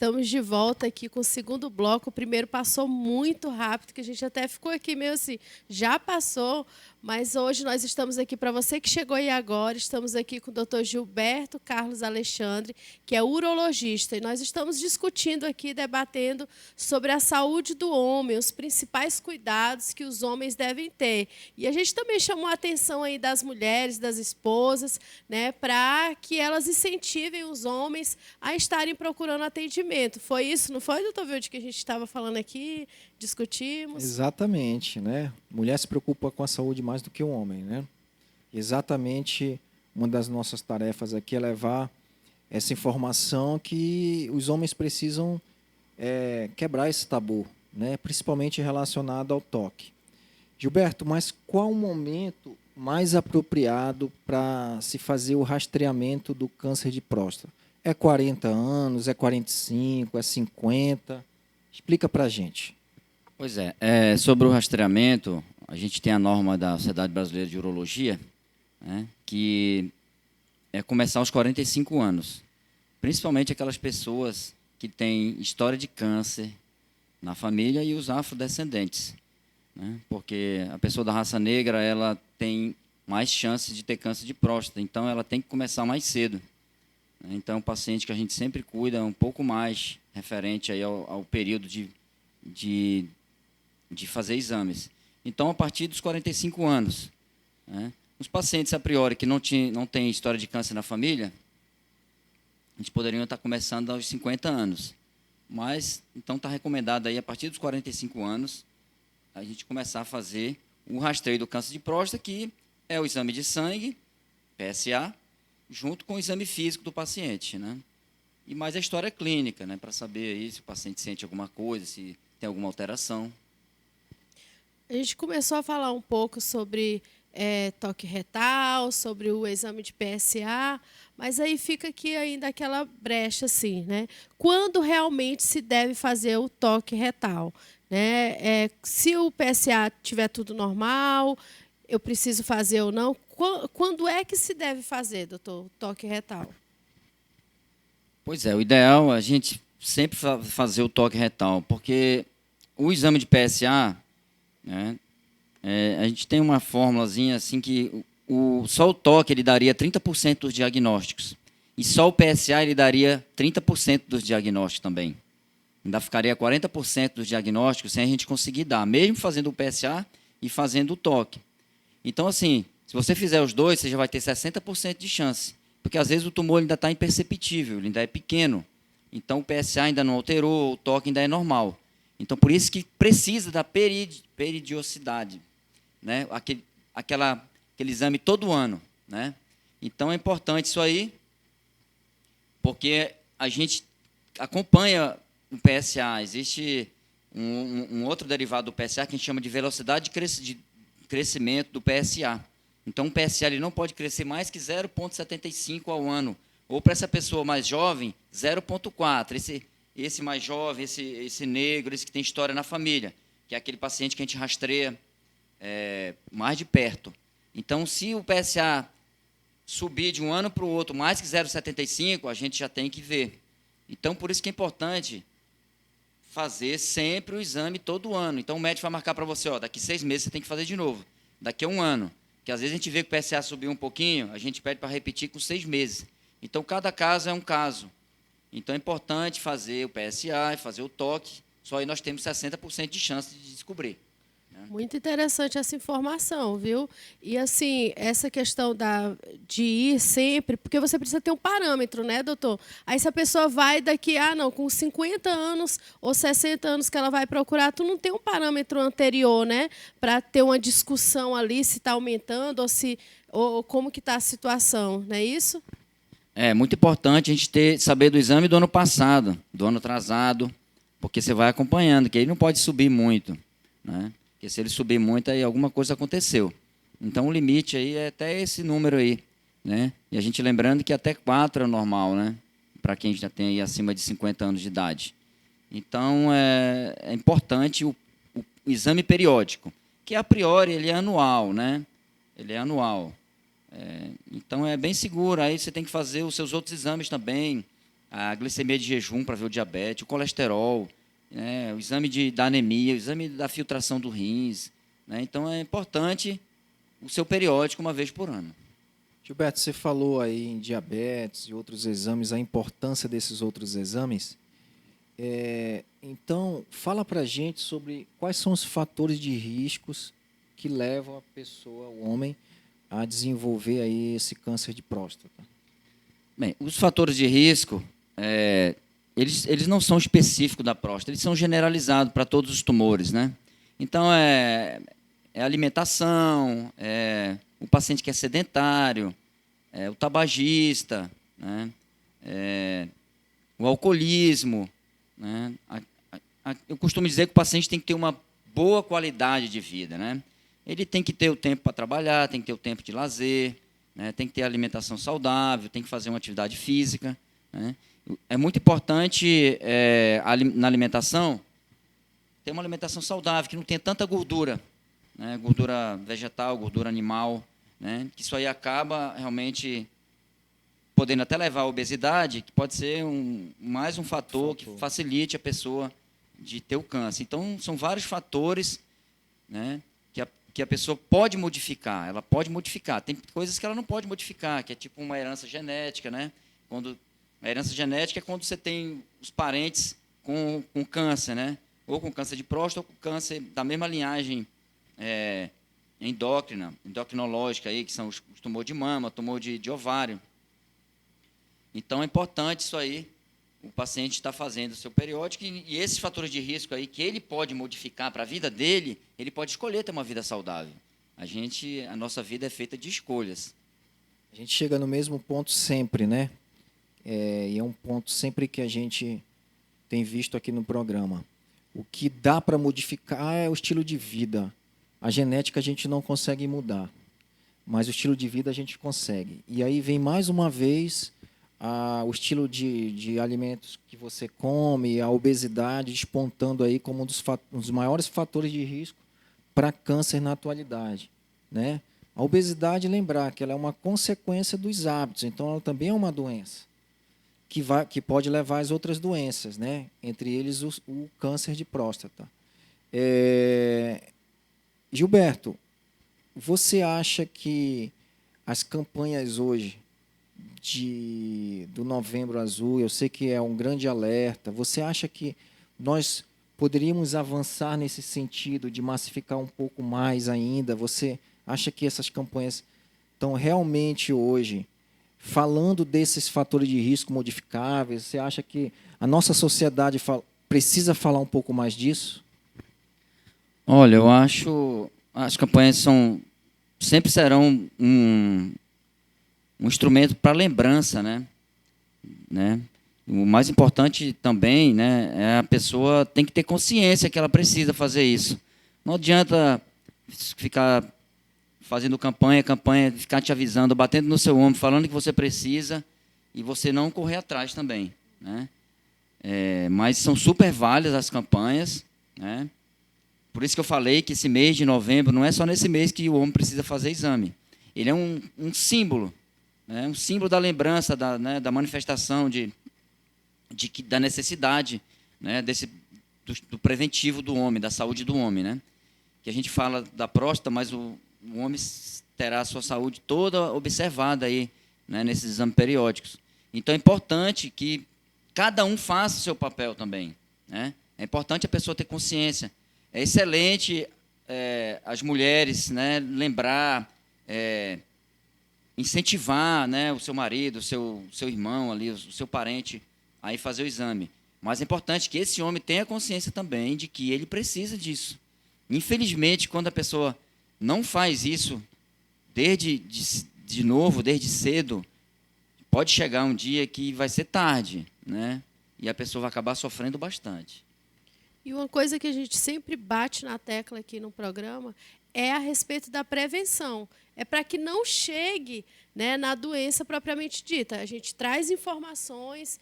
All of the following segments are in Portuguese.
Estamos de volta aqui com o segundo bloco. O primeiro passou muito rápido, que a gente até ficou aqui meio assim, já passou, mas hoje nós estamos aqui, para você que chegou aí agora, estamos aqui com o Dr. Gilberto Carlos Alexandre, que é urologista, e nós estamos discutindo aqui, debatendo sobre a saúde do homem, os principais cuidados que os homens devem ter. E a gente também chamou a atenção aí das mulheres, das esposas, né, para que elas incentivem os homens a estarem procurando atendimento. Foi isso, não foi, doutor Vilde, que a gente estava falando aqui, discutimos? Exatamente, né? Mulher se preocupa com a saúde mais do que o homem, né? Exatamente, uma das nossas tarefas aqui é levar essa informação que os homens precisam quebrar esse tabu, né? Principalmente relacionado ao toque. Gilberto, mas qual o momento mais apropriado para se fazer o rastreamento do câncer de próstata? É 40 anos, é 45, é 50? Explica para a gente. Pois é, sobre o rastreamento, a gente tem a norma da Sociedade Brasileira de Urologia, né, que é começar aos 45 anos. Principalmente aquelas pessoas que têm história de câncer na família e os afrodescendentes, né, porque a pessoa da raça negra ela tem mais chances de ter câncer de próstata, então ela tem que começar mais cedo. Então, o paciente que a gente sempre cuida um pouco mais referente aí ao período de fazer exames. Então, a partir dos 45 anos, né, os pacientes, a priori, que não têm história de câncer na família, a gente poderia estar começando aos 50 anos. Mas, então, está recomendado aí, a partir dos 45 anos, a gente começar a fazer o rastreio do câncer de próstata, que é o exame de sangue, PSA, junto com o exame físico do paciente, né? E mais a história clínica, né, para saber aí se o paciente sente alguma coisa, se tem alguma alteração. A gente começou a falar um pouco sobre toque retal, sobre o exame de PSA, mas aí fica aqui ainda aquela brecha, assim, né? Quando realmente se deve fazer o toque retal? Né? Se o PSA tiver tudo normal, eu preciso fazer ou não? Quando é que se deve fazer, doutor, o toque retal? Pois é, o ideal é a gente sempre fazer o toque retal, porque o exame de PSA, né, a gente tem uma formulazinha assim que só o toque ele daria 30% dos diagnósticos, e só o PSA ele daria 30% dos diagnósticos também. Ainda ficaria 40% dos diagnósticos sem a gente conseguir dar, mesmo fazendo o PSA e fazendo o toque. Então, assim, se você fizer os dois, você já vai ter 60% de chance. Porque, às vezes, o tumor ainda está imperceptível, ele ainda é pequeno. Então, o PSA ainda não alterou, o toque ainda é normal. Então, por isso que precisa da peridiosidade, né? Aquele exame todo ano, né? Então, é importante isso aí, porque a gente acompanha o PSA. Existe um outro derivado do PSA que a gente chama de velocidade de crescimento do PSA. Então, o PSA ele não pode crescer mais que 0,75 ao ano. Ou, para essa pessoa mais jovem, 0,4. Esse mais jovem, esse negro, esse que tem história na família, que é aquele paciente que a gente rastreia mais de perto. Então, se o PSA subir de um ano para o outro mais que 0,75, a gente já tem que ver. Então, por isso que é importante fazer sempre o exame todo ano. Então, o médico vai marcar para você, daqui 6 meses você tem que fazer de novo. Daqui a 1 ano. Que às vezes a gente vê que o PSA subiu um pouquinho, a gente pede para repetir com 6 meses. Então, cada caso é um caso. Então, é importante fazer o PSA e fazer o toque. Só aí nós temos 60% de chance de descobrir. Muito interessante essa informação, viu? E, assim, essa questão de ir sempre, porque você precisa ter um parâmetro, né, doutor? Aí, se a pessoa vai daqui, não, com 50 anos ou 60 anos que ela vai procurar, tu não tem um parâmetro anterior, né? Para ter uma discussão ali se está aumentando ou como que está a situação, não é isso? É muito importante a gente saber do exame do ano passado, do ano atrasado, porque você vai acompanhando, que ele não pode subir muito, né? Porque se ele subir muito, aí alguma coisa aconteceu. Então, o limite aí é até esse número aí, né? E a gente lembrando que até 4 é normal, né? Para quem já tem aí acima de 50 anos de idade. Então, é importante o exame periódico, que a priori ele é anual, né? Ele é anual. Então, é bem seguro. Aí você tem que fazer os seus outros exames também, a glicemia de jejum para ver o diabetes, o colesterol, né, o exame da anemia, o exame da filtração do rins, né? Então, é importante o seu periódico uma vez por ano. Gilberto, você falou aí em diabetes e outros exames, a importância desses outros exames. Então, fala para a gente sobre quais são os fatores de riscos que levam a pessoa, o homem, a desenvolver aí esse câncer de próstata. Bem, os fatores de risco, eles não são específicos da próstata, eles são generalizados para todos os tumores, né? Então, é alimentação, o paciente que é sedentário, o tabagista, né? O alcoolismo, né? Eu costumo dizer que o paciente tem que ter uma boa qualidade de vida, né? Ele tem que ter o tempo para trabalhar, tem que ter o tempo de lazer, né? Tem que ter alimentação saudável, tem que fazer uma atividade física, né? É muito importante na alimentação ter uma alimentação saudável, que não tenha tanta gordura, né? Gordura vegetal, gordura animal, né? Que isso aí acaba realmente podendo até levar à obesidade, que pode ser mais um fator que facilite a pessoa de ter o câncer. Então, são vários fatores, né, que a pessoa pode modificar. Ela pode modificar. Tem coisas que ela não pode modificar, que é tipo uma herança genética, né? A herança genética é quando você tem os parentes com câncer, né? Ou com câncer de próstata, ou com câncer da mesma linhagem endocrinológica, aí, que são os tumores de mama, tumor de ovário. Então, é importante isso aí, o paciente está fazendo o seu periódico, e esses fatores de risco aí, que ele pode modificar para a vida dele, ele pode escolher ter uma vida saudável. A nossa vida é feita de escolhas. A gente chega no mesmo ponto sempre, né? E é um ponto sempre que a gente tem visto aqui no programa. O que dá para modificar é o estilo de vida. A genética a gente não consegue mudar, mas o estilo de vida a gente consegue. E aí vem mais uma vez o estilo de alimentos que você come, a obesidade despontando aí como um dos maiores fatores de risco para câncer na atualidade, né? A obesidade, lembrar que ela é uma consequência dos hábitos, então ela também é uma doença que pode levar às outras doenças, né? Entre eles o câncer de próstata. Gilberto, você acha que as campanhas hoje do Novembro Azul, eu sei que é um grande alerta, você acha que nós poderíamos avançar nesse sentido de massificar um pouco mais ainda? Você acha que essas campanhas estão realmente hoje falando desses fatores de risco modificáveis? Você acha que a nossa sociedade precisa falar um pouco mais disso? Olha, eu acho as campanhas sempre serão um instrumento para lembrança, né? O mais importante também, né, é a pessoa tem que ter consciência que ela precisa fazer isso. Não adianta ficar fazendo campanha, ficar te avisando, batendo no seu ombro, falando que você precisa e você não correr atrás também, né? Mas são super válidas as campanhas, né? Por isso que eu falei que esse mês de novembro não é só nesse mês que o homem precisa fazer exame. Ele é um símbolo, né? Um símbolo da lembrança, da manifestação da necessidade, né? Do preventivo do homem, da saúde do homem, né? Que a gente fala da próstata, mas o homem terá a sua saúde toda observada aí, né, nesses exames periódicos. Então, é importante que cada um faça o seu papel também, né? É importante a pessoa ter consciência. É excelente as mulheres, né, lembrar, incentivar, né, o seu marido, o seu irmão, ali, o seu parente, a ir fazer o exame. Mas é importante que esse homem tenha consciência também de que ele precisa disso. Infelizmente, quando a pessoa não faz isso, desde cedo, pode chegar um dia que vai ser tarde, né? E a pessoa vai acabar sofrendo bastante. E uma coisa que a gente sempre bate na tecla aqui no programa é a respeito da prevenção. É para que não chegue, né, na doença propriamente dita. A gente traz informações,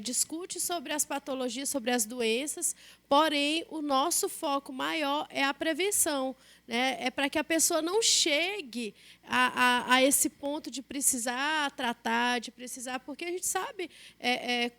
discute sobre as patologias, sobre as doenças, porém, o nosso foco maior é a prevenção, né? É para que a pessoa não chegue a esse ponto de precisar tratar, de precisar, porque a gente sabe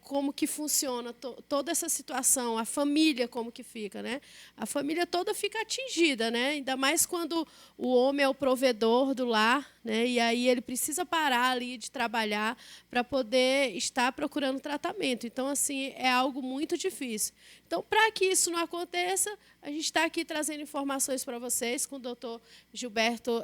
como que funciona toda essa situação, a família como que fica, né? A família toda fica atingida, né? Ainda mais quando o homem é o provedor do lar, né? E aí ele precisa parar ali de trabalhar para poder estar procurando tratamento. Então, assim, é algo muito difícil. Então, para que isso não aconteça, a gente está aqui trazendo informações para vocês com o doutor Gilberto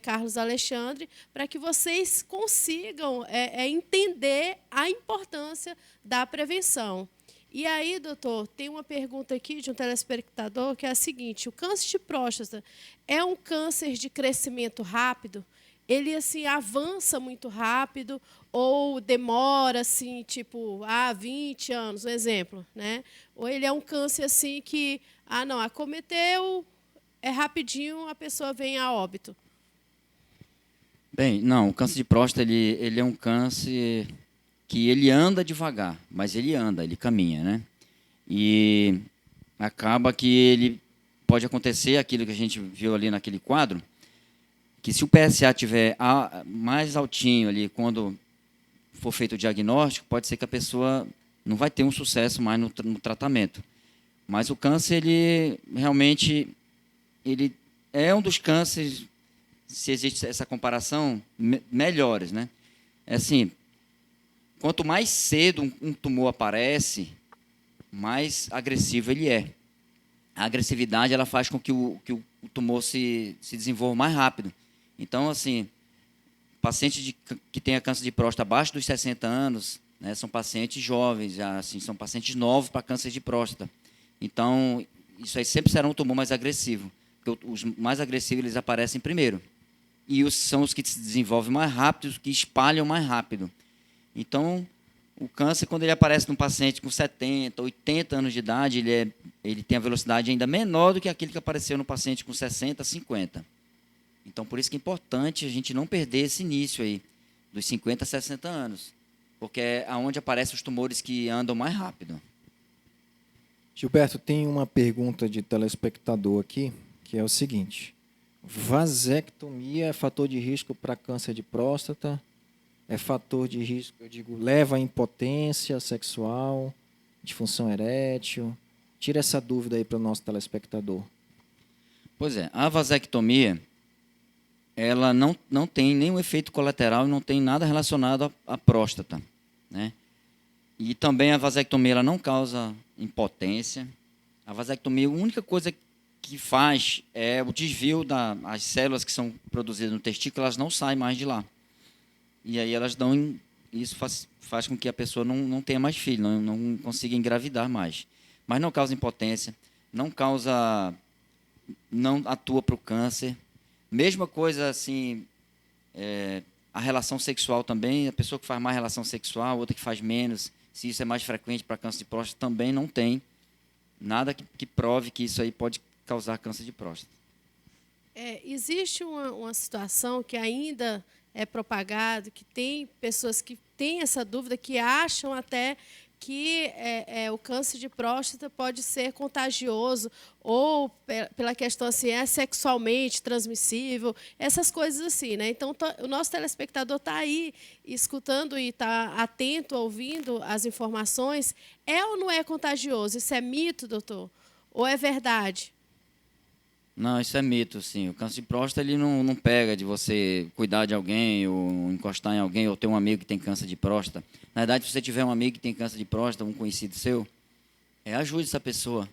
Carlos Alexandre, para que vocês consigam entender a importância da prevenção. E aí, doutor, tem uma pergunta aqui de um telespectador que é a seguinte: o câncer de próstata é um câncer de crescimento rápido? Ele assim avança muito rápido ou demora assim, tipo, 20 anos, um exemplo, né? Ou ele é um câncer assim que, não, acometeu, é rapidinho, a pessoa vem a óbito? Bem, não, o câncer de próstata ele é um câncer que ele anda devagar, mas ele anda, ele caminha, né? E acaba que ele pode acontecer aquilo que a gente viu ali naquele quadro, que se o PSA tiver mais altinho ali quando for feito o diagnóstico, pode ser que a pessoa não vai ter um sucesso mais no tratamento. Mas o câncer, ele realmente ele é um dos cânceres, se existe essa comparação, melhores, né? É assim, quanto mais cedo um tumor aparece, mais agressivo ele é. A agressividade ela faz com que o tumor se desenvolva mais rápido. Então, assim, pacientes que tenha câncer de próstata abaixo dos 60 anos, né, são pacientes jovens, já, assim, são pacientes novos para câncer de próstata. Então, isso aí sempre será um tumor mais agressivo, porque os mais agressivos eles aparecem primeiro. E são os que se desenvolvem mais rápido, os que espalham mais rápido. Então, o câncer, quando ele aparece num paciente com 70, 80 anos de idade, ele tem a velocidade ainda menor do que aquele que apareceu no paciente com 60, 50. Então, por isso que é importante a gente não perder esse início aí, dos 50 a 60 anos, porque é onde aparecem os tumores que andam mais rápido. Gilberto, tem uma pergunta de telespectador aqui, que é o seguinte: vasectomia é fator de risco para câncer de próstata? É fator de risco, eu digo, leva à impotência sexual, disfunção erétil? Tira essa dúvida aí para o nosso telespectador. Pois é, a vasectomia ela não tem nenhum efeito colateral e não tem nada relacionado à próstata, né? E também a vasectomia ela não causa impotência. A vasectomia, a única coisa que faz é o desvio das células que são produzidas no testículo, elas não saem mais de lá. E aí elas dão, isso faz com que a pessoa não tenha mais filho, não consiga engravidar mais. Mas não causa impotência, não atua para o câncer. Mesma coisa assim, a relação sexual também, a pessoa que faz mais relação sexual, outra que faz menos, se isso é mais frequente para câncer de próstata, também não tem nada que prove que isso aí pode causar câncer de próstata. Existe uma situação que ainda é propagado, que tem pessoas que têm essa dúvida, que acham até que o câncer de próstata pode ser contagioso ou pela questão assim, é sexualmente transmissível, essas coisas assim, né? Então, o nosso telespectador está aí escutando e está atento, ouvindo as informações. É ou não é contagioso? Isso é mito, doutor? Ou é verdade? Não, isso é mito, sim. O câncer de próstata ele não pega de você cuidar de alguém ou encostar em alguém ou ter um amigo que tem câncer de próstata. Na verdade, se você tiver um amigo que tem câncer de próstata, um conhecido seu, ajude essa pessoa.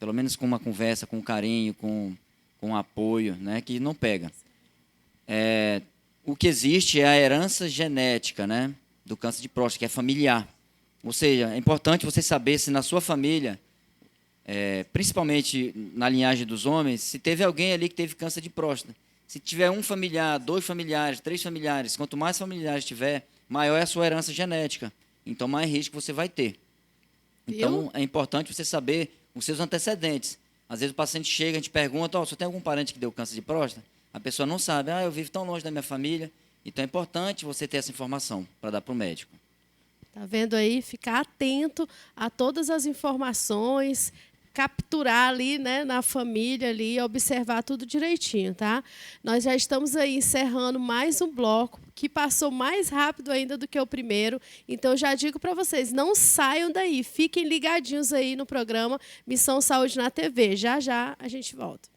Pelo menos com uma conversa, com carinho, com apoio, né, que não pega. O que existe é a herança genética, né, do câncer de próstata, que é familiar. Ou seja, é importante você saber se na sua família, principalmente na linhagem dos homens, se teve alguém ali que teve câncer de próstata. Se tiver um familiar, 2 familiares, 3 familiares, quanto mais familiares tiver, maior é a sua herança genética. Então, mais risco você vai ter. Então, é importante você saber os seus antecedentes. Às vezes o paciente chega, a gente pergunta, você tem algum parente que deu câncer de próstata? A pessoa não sabe, eu vivo tão longe da minha família. Então, é importante você ter essa informação para dar para o médico. Tá vendo aí? Ficar atento a todas as informações, capturar ali, né, na família ali, observar tudo direitinho, tá? Nós já estamos aí encerrando mais um bloco que passou mais rápido ainda do que o primeiro. Então, eu já digo para vocês, não saiam daí, fiquem ligadinhos aí no programa Missão Saúde na TV. Já, já a gente volta.